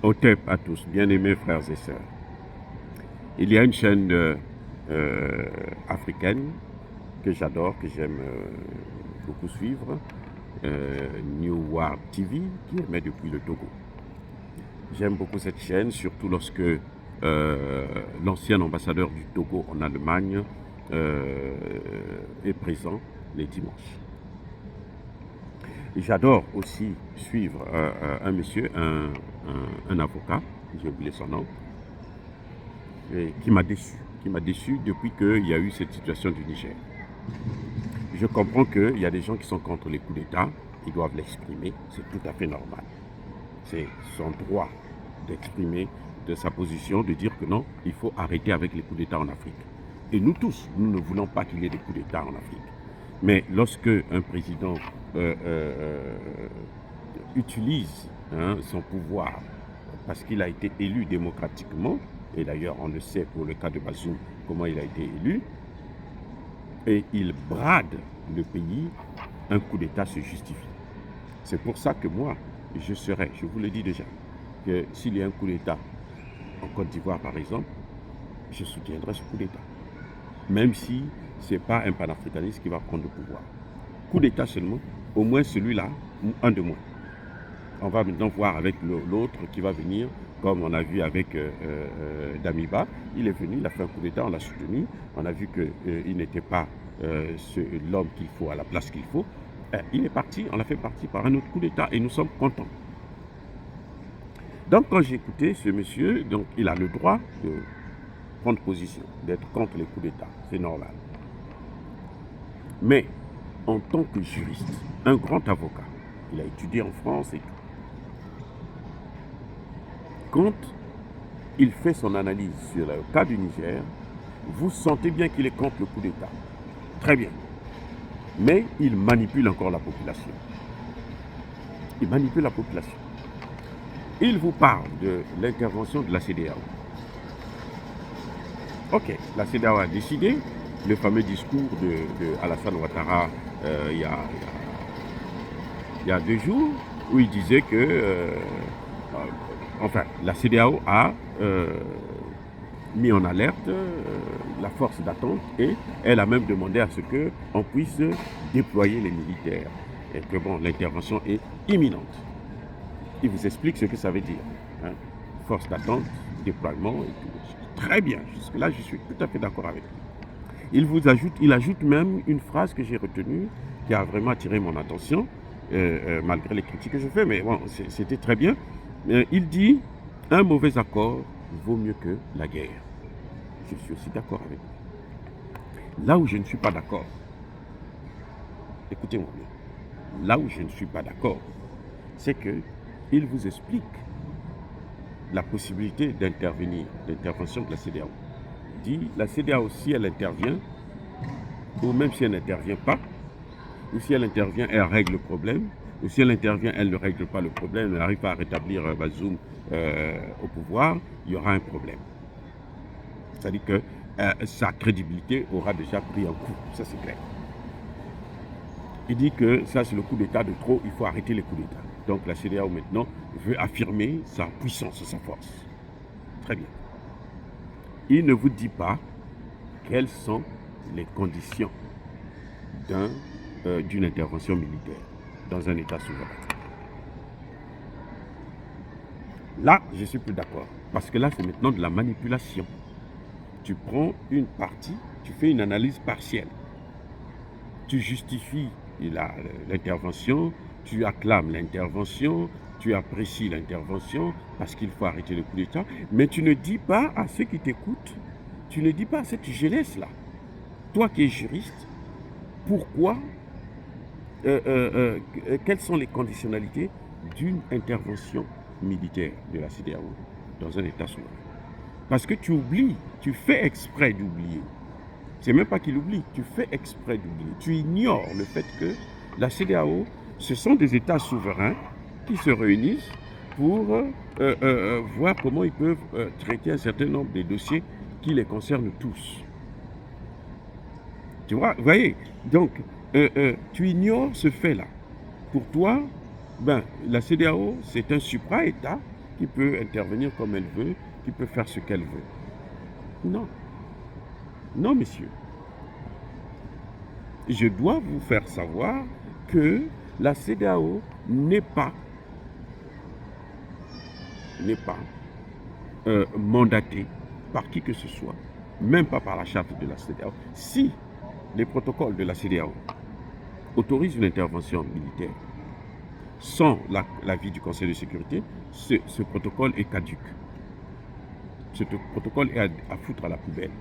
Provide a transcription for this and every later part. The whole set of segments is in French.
Otep à tous, bien-aimés frères et sœurs. Il y a une chaîne africaine que j'adore, que j'aime beaucoup suivre, New World TV, qui émet depuis le Togo. J'aime beaucoup cette chaîne, surtout lorsque l'ancien ambassadeur du Togo en Allemagne est présent les dimanches. J'adore aussi suivre un monsieur, un avocat, j'ai oublié son nom, et qui m'a déçu depuis qu'il y a eu cette situation du Niger. Je comprends qu'il y a des gens qui sont contre les coups d'État, ils doivent l'exprimer, c'est tout à fait normal. C'est son droit d'exprimer de sa position, de dire que non, il faut arrêter avec les coups d'État en Afrique. Et nous tous, nous ne voulons pas qu'il y ait des coups d'État en Afrique. Mais lorsque un président utilise son pouvoir parce qu'il a été élu démocratiquement, et d'ailleurs on le sait pour le cas de Bazoum, comment il a été élu, et il brade le pays, un coup d'État se justifie. C'est pour ça que moi, je vous le dis déjà, que s'il y a un coup d'État en Côte d'Ivoire par exemple, je soutiendrai ce coup d'État. Même si ce n'est pas un panafricaniste qui va prendre le pouvoir. Coup d'État seulement, au moins celui-là, un de moins. On va maintenant voir avec l'autre qui va venir, comme on a vu avec Damiba. Il est venu, il a fait un coup d'État, on l'a soutenu. On a vu qu'il n'était pas l'homme qu'il faut à la place qu'il faut. Il est parti, on l'a fait partir par un autre coup d'État et nous sommes contents. Donc quand j'ai écouté ce monsieur, donc il a le droit de prendre position, d'être contre les coups d'État, c'est normal. Mais en tant que juriste, un grand avocat, il a étudié en France et tout, quand il fait son analyse sur le cas du Niger, vous sentez bien qu'il est contre le coup d'État. Très bien. Mais il manipule encore la population. Il manipule la population. Il vous parle de l'intervention de la CEDEAO. Ok, la CEDEAO a décidé, le fameux discours de Alassane Ouattara il y a 2 jours, où il disait que la CEDEAO a mis en alerte la force d'attente et elle a même demandé à ce qu'on puisse déployer les militaires et que bon, l'intervention est imminente. Il vous explique ce que ça veut dire. Force d'attente, déploiement et tout. Très bien, jusque-là je suis tout à fait d'accord avec lui. Il ajoute même une phrase que j'ai retenue, qui a vraiment attiré mon attention, malgré les critiques que je fais, mais bon, c'était très bien. Il dit, un mauvais accord vaut mieux que la guerre. Je suis aussi d'accord avec lui. Là où je ne suis pas d'accord, écoutez-moi bien, là où je ne suis pas d'accord, c'est qu'il vous explique la possibilité d'intervention de la CEDEAO. Il dit, la CEDEAO, si elle intervient, ou même si elle n'intervient pas, ou si elle intervient, elle règle le problème, ou si elle intervient, elle ne règle pas le problème, elle n'arrive pas à rétablir Bazoum au pouvoir, il y aura un problème. C'est-à-dire que sa crédibilité aura déjà pris un coup, ça c'est clair. Il dit que ça c'est le coup d'État de trop, il faut arrêter les coups d'État. Donc la CEDEAO maintenant veut affirmer sa puissance, sa force. Très bien. Il ne vous dit pas quelles sont les conditions d'une intervention militaire dans un État souverain. Là, je suis plus d'accord. Parce que là, c'est maintenant de la manipulation. Tu prends une partie, tu fais une analyse partielle. Tu justifies l'intervention, tu acclames l'intervention, tu apprécies l'intervention parce qu'il faut arrêter le coup d'État, mais tu ne dis pas à ceux qui t'écoutent, tu ne dis pas à cette jeunesse-là, toi qui es juriste, pourquoi, quelles sont les conditionnalités d'une intervention militaire de la CEDEAO dans un État souverain. Parce que tu oublies, tu fais exprès d'oublier. C'est même pas qu'il oublie, tu fais exprès d'oublier. Tu ignores le fait que la CEDEAO, ce sont des États souverains qui se réunissent pour voir comment ils peuvent traiter un certain nombre de dossiers qui les concernent tous. Tu vois, vous voyez, donc tu ignores ce fait-là. Pour toi, la CEDEAO, c'est un supra-État qui peut intervenir comme elle veut, qui peut faire ce qu'elle veut. Non. Non, messieurs. Je dois vous faire savoir que la CEDEAO n'est pas mandatée par qui que ce soit, même pas par la charte de la CEDEAO. Si les protocoles de la CEDEAO autorisent une intervention militaire sans l'avis du Conseil de sécurité, ce protocole est caduc. Ce protocole est à foutre à la poubelle.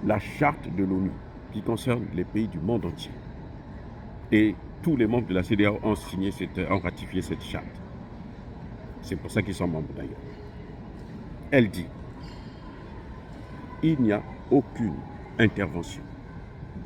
La charte de l'ONU qui concerne les pays du monde entier. Et tous les membres de la CEDEAO ont ratifié cette charte. C'est pour ça qu'ils sont membres d'ailleurs. Elle dit, il n'y a aucune intervention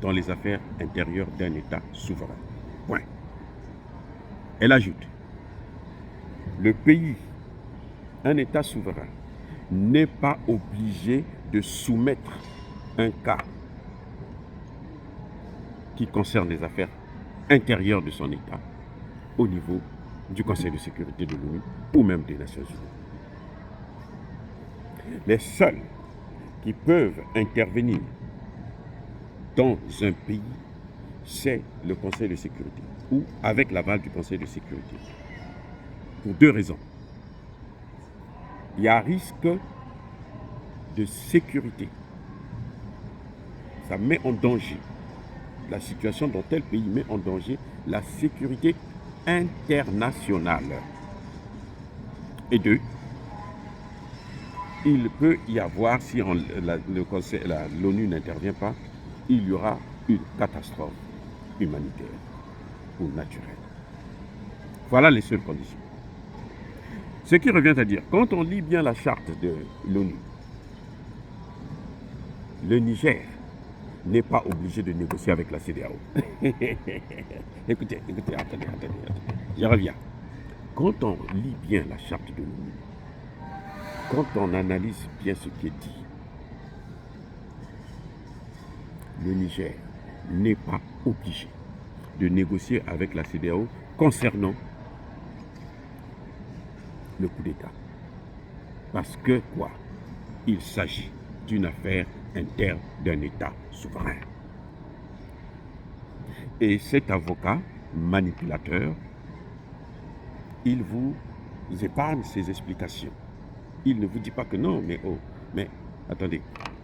dans les affaires intérieures d'un État souverain. Point. Elle ajoute, le pays, un État souverain, n'est pas obligé de soumettre un cas qui concerne les affaires intérieures de son État au niveau du Conseil de sécurité de l'ONU ou même des Nations Unies. Les seuls qui peuvent intervenir dans un pays, c'est le Conseil de sécurité ou avec l'aval du Conseil de sécurité. Pour deux raisons. Il y a un risque de sécurité. Ça met en danger la situation dans tel pays met en danger la sécurité internationale. Et deux, il peut y avoir, si l'ONU n'intervient pas, il y aura une catastrophe humanitaire ou naturelle. Voilà les seules conditions. Ce qui revient à dire, quand on lit bien la charte de l'ONU, le Niger n'est pas obligé de négocier avec la CEDEAO. Écoutez, attendez. Je reviens. Quand on lit bien la charte de l'ONU, quand on analyse bien ce qui est dit, le Niger n'est pas obligé de négocier avec la CEDEAO concernant le coup d'État. Parce que quoi? Il s'agit d'une affaire interne d'un État souverain. Et cet avocat manipulateur, il vous épargne ses explications. Il ne vous dit pas que non, mais attendez,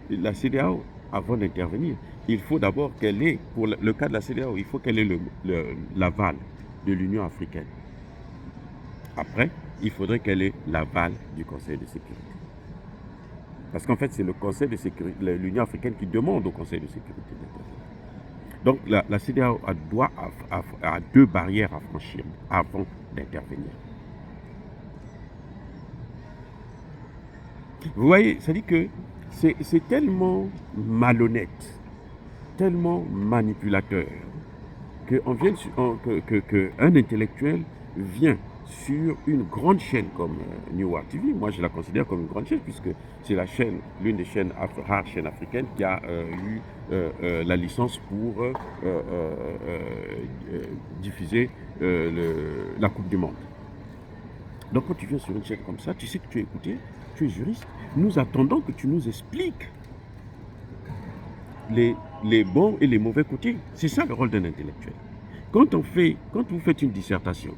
la CEDEAO, avant d'intervenir, il faut d'abord qu'elle ait, pour le cas de la CEDEAO, il faut qu'elle ait l'aval de l'Union africaine. Après, il faudrait qu'elle ait l'aval du Conseil de sécurité. Parce qu'en fait, c'est le Conseil de sécurité, l'Union africaine qui demande au Conseil de sécurité d'intervenir. Donc la CEDEAO a deux barrières à franchir avant d'intervenir. Vous voyez, ça dit que c'est tellement malhonnête, tellement manipulateur, qu'un intellectuel vient sur une grande chaîne comme New World TV. Moi, je la considère comme une grande chaîne puisque c'est l'une des rares chaînes africaines qui a eu la licence pour diffuser la Coupe du Monde. Donc, quand tu viens sur une chaîne comme ça, tu sais que tu es écouté, tu es juriste. Nous attendons que tu nous expliques les bons et les mauvais côtés. C'est ça le rôle d'un intellectuel. Quand vous faites une dissertation,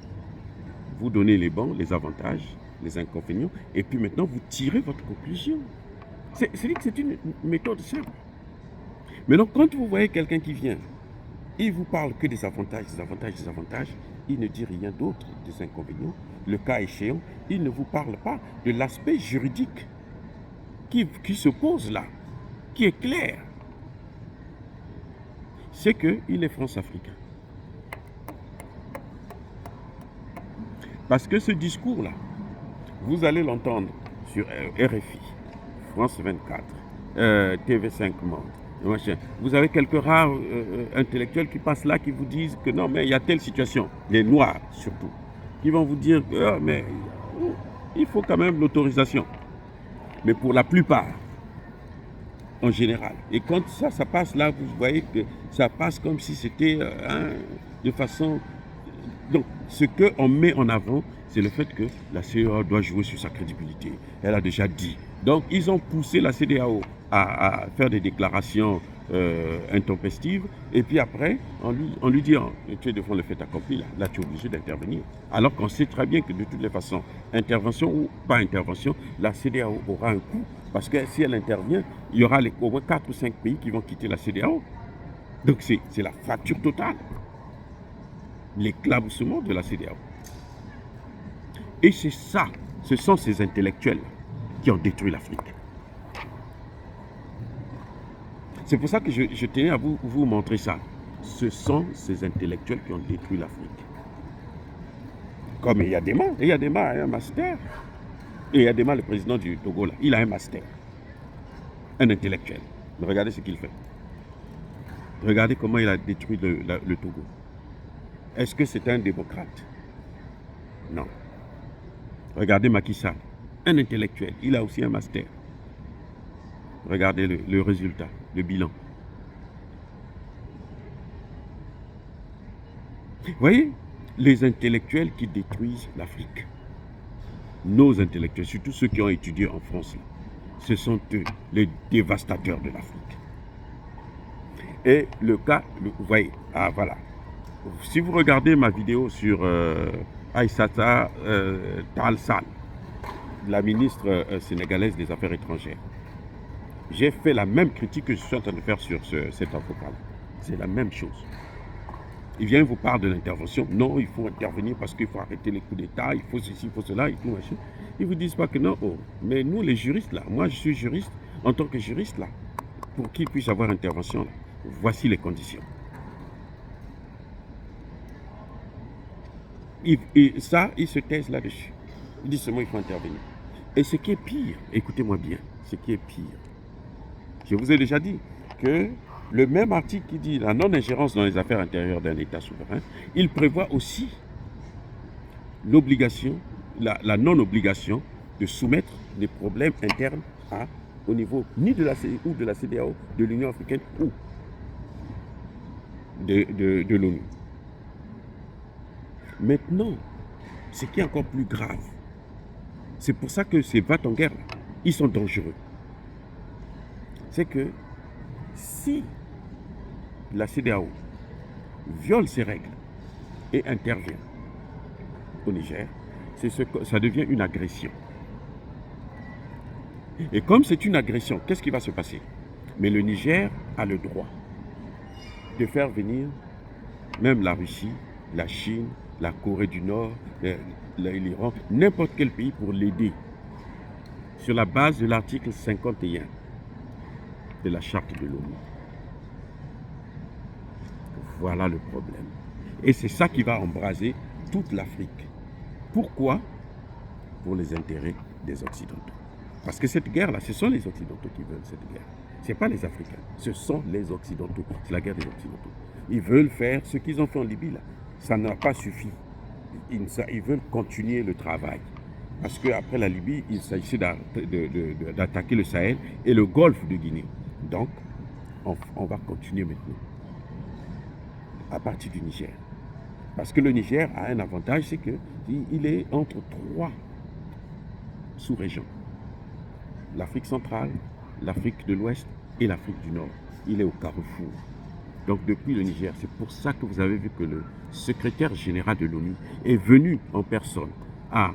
vous donnez les bons, les avantages, les inconvénients, et puis maintenant vous tirez votre conclusion. C'est une méthode simple. Maintenant, quand vous voyez quelqu'un qui vient, il vous parle que des avantages, il ne dit rien d'autre des inconvénients. Le cas échéant, il ne vous parle pas de l'aspect juridique qui se pose là, qui est clair. C'est qu'il est France-Africain. Parce que ce discours-là, vous allez l'entendre sur RFI, France 24, TV5 Monde. Vous avez quelques rares intellectuels qui passent là, qui vous disent que non, mais il y a telle situation, les Noirs surtout, qui vont vous dire que mais il faut quand même l'autorisation. Mais pour la plupart, en général, et quand ça passe là, vous voyez que ça passe comme si c'était de façon... Donc, Ce qu'on met en avant, c'est le fait que la CEDEAO doit jouer sur sa crédibilité. Elle a déjà dit. Donc, ils ont poussé la CEDEAO à faire des déclarations intempestives. Et puis après, on lui dit, tu es devant le fait accompli, là tu es obligé d'intervenir. Alors qu'on sait très bien que de toutes les façons, intervention ou pas intervention, la CEDEAO aura un coût. Parce que si elle intervient, il y aura au moins 4 ou 5 pays qui vont quitter la CEDEAO. Donc c'est la fracture totale. L'éclaboussement de la CEDEAO. Et c'est ça, ce sont ces intellectuels qui ont détruit l'Afrique. C'est pour ça que je tenais à vous montrer ça. Ce sont ces intellectuels qui ont détruit l'Afrique. Comme Eyadema a un master. Et Eyadema, le président du Togo, là, il a un master. Un intellectuel. Mais regardez ce qu'il fait. Regardez comment il a détruit le Togo. Est-ce que c'est un démocrate? Non. Regardez Macky Sall, un intellectuel, il a aussi un master. Regardez le résultat, le bilan. Vous voyez, les intellectuels qui détruisent l'Afrique, nos intellectuels, surtout ceux qui ont étudié en France, là, ce sont eux, les dévastateurs de l'Afrique. Et le cas, vous voyez, voilà. Si vous regardez ma vidéo sur Aïssata Tall Sall, la ministre sénégalaise des Affaires étrangères, j'ai fait la même critique que je suis en train de faire sur cet avocat. C'est la même chose. Il vient vous parle de l'intervention. Non, il faut intervenir parce qu'il faut arrêter les coups d'État, il faut ceci, il faut cela, il faut machin. Ils ne vous disent pas que non. Oh, mais nous, les juristes, là, moi je suis juriste, en tant que juriste, là, pour qu'il puisse avoir intervention, là, voici les conditions. Et ça, ils se taisent là-dessus. Ils disent seulement qu'il faut intervenir. Et ce qui est pire, écoutez-moi bien, ce qui est pire, je vous ai déjà dit que le même article qui dit la non-ingérence dans les affaires intérieures d'un État souverain, il prévoit aussi l'obligation, la non-obligation de soumettre des problèmes internes au niveau ni de la ou de la CEDEAO, de l'Union africaine ou de l'ONU. Maintenant, ce qui est encore plus grave, c'est pour ça que ces va-t-en-guerre, ils sont dangereux. C'est que si la CEDEAO viole ses règles et intervient au Niger, ça devient une agression. Et comme c'est une agression, qu'est-ce qui va se passer? Mais le Niger a le droit de faire venir même la Russie, la Chine, la Corée du Nord, l'Iran, n'importe quel pays pour l'aider sur la base de l'article 51 de la charte de l'ONU. Voilà le problème. Et c'est ça qui va embraser toute l'Afrique. Pourquoi? Pour les intérêts des Occidentaux. Parce que cette guerre-là, ce sont les Occidentaux qui veulent cette guerre. Ce n'est pas les Africains, ce sont les Occidentaux. C'est la guerre des Occidentaux. Ils veulent faire ce qu'ils ont fait en Libye, là. Ça n'a pas suffi. Ils veulent continuer le travail. Parce qu'après la Libye, il s'agissait d'attaquer le Sahel et le golfe de Guinée. Donc, on va continuer maintenant. À partir du Niger. Parce que le Niger a un avantage, c'est qu'il est entre 3 sous-régions. L'Afrique centrale, l'Afrique de l'Ouest et l'Afrique du Nord. Il est au carrefour. Donc depuis le Niger, c'est pour ça que vous avez vu que le secrétaire général de l'ONU est venu en personne à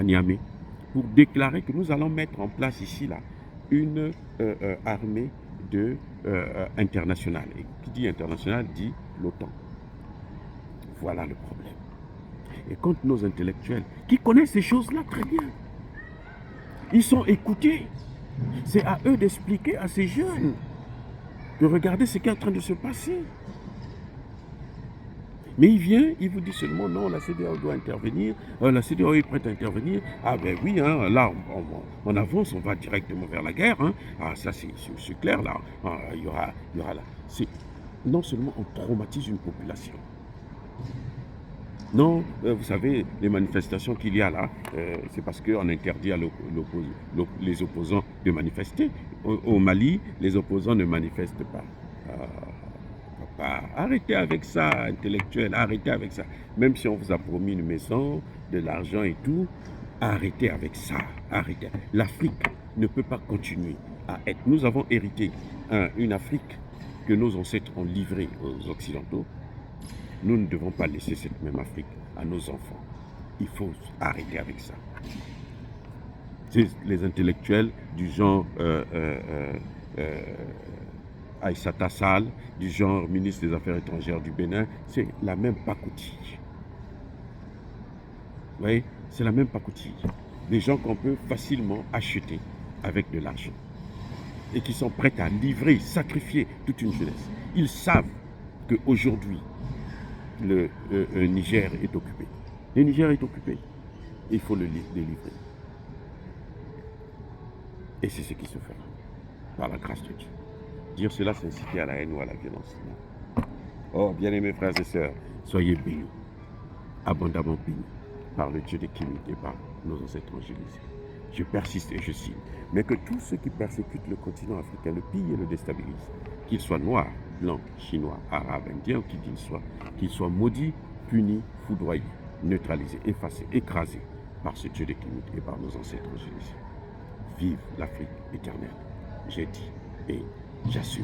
Niamey pour déclarer que nous allons mettre en place ici là une armée internationale. Et qui dit internationale dit l'OTAN. Voilà le problème. Et quand nos intellectuels, qui connaissent ces choses-là très bien, ils sont écoutés, c'est à eux d'expliquer à ces jeunes de regarder ce qui est en train de se passer. Mais il vient, il vous dit seulement non, la CEDEAO doit intervenir, la CEDEAO est prête à intervenir. Ah ben oui, hein, là on avance, on va directement vers la guerre. Hein. Ah ça c'est clair là. Ah, il y aura là. Non seulement on traumatise une population. Non, vous savez, les manifestations qu'il y a là, c'est parce qu'on interdit à les opposants de manifester. Au Mali, les opposants ne manifestent pas. pas. Arrêtez avec ça, intellectuel, arrêtez avec ça. Même si on vous a promis une maison, de l'argent et tout, arrêtez avec ça, arrêtez. L'Afrique ne peut pas continuer à être... Nous avons hérité une Afrique que nos ancêtres ont livrée aux Occidentaux. Nous ne devons pas laisser cette même Afrique à nos enfants. Il faut arrêter avec ça. C'est les intellectuels du genre Aïssata Sall, du genre ministre des Affaires étrangères du Bénin, c'est la même pacotille. Vous voyez, c'est la même pacotille. Des gens qu'on peut facilement acheter avec de l'argent et qui sont prêts à livrer, sacrifier toute une jeunesse. Ils savent qu'aujourd'hui, le Niger est occupé. Le Niger est occupé. Il faut le livrer. Et c'est ce qui se fera, par la grâce de Dieu. Dire cela, c'est inciter à la haine ou à la violence. Oh, bien-aimés frères et sœurs, soyez bénis, abondamment bénis, par le Dieu des Kémites et par nos ancêtres angélisés. Je persiste et je signe. Mais que tous ceux qui persécutent le continent africain, le pillent et le déstabilisent, qu'ils soient noirs, blancs, chinois, arabes, indiens, qui qu'ils soient maudits, punis, foudroyés, neutralisés, effacés, écrasés par ce Dieu des Kémites et par nos ancêtres angélisés. Vive l'Afrique éternelle, j'ai dit et j'assume.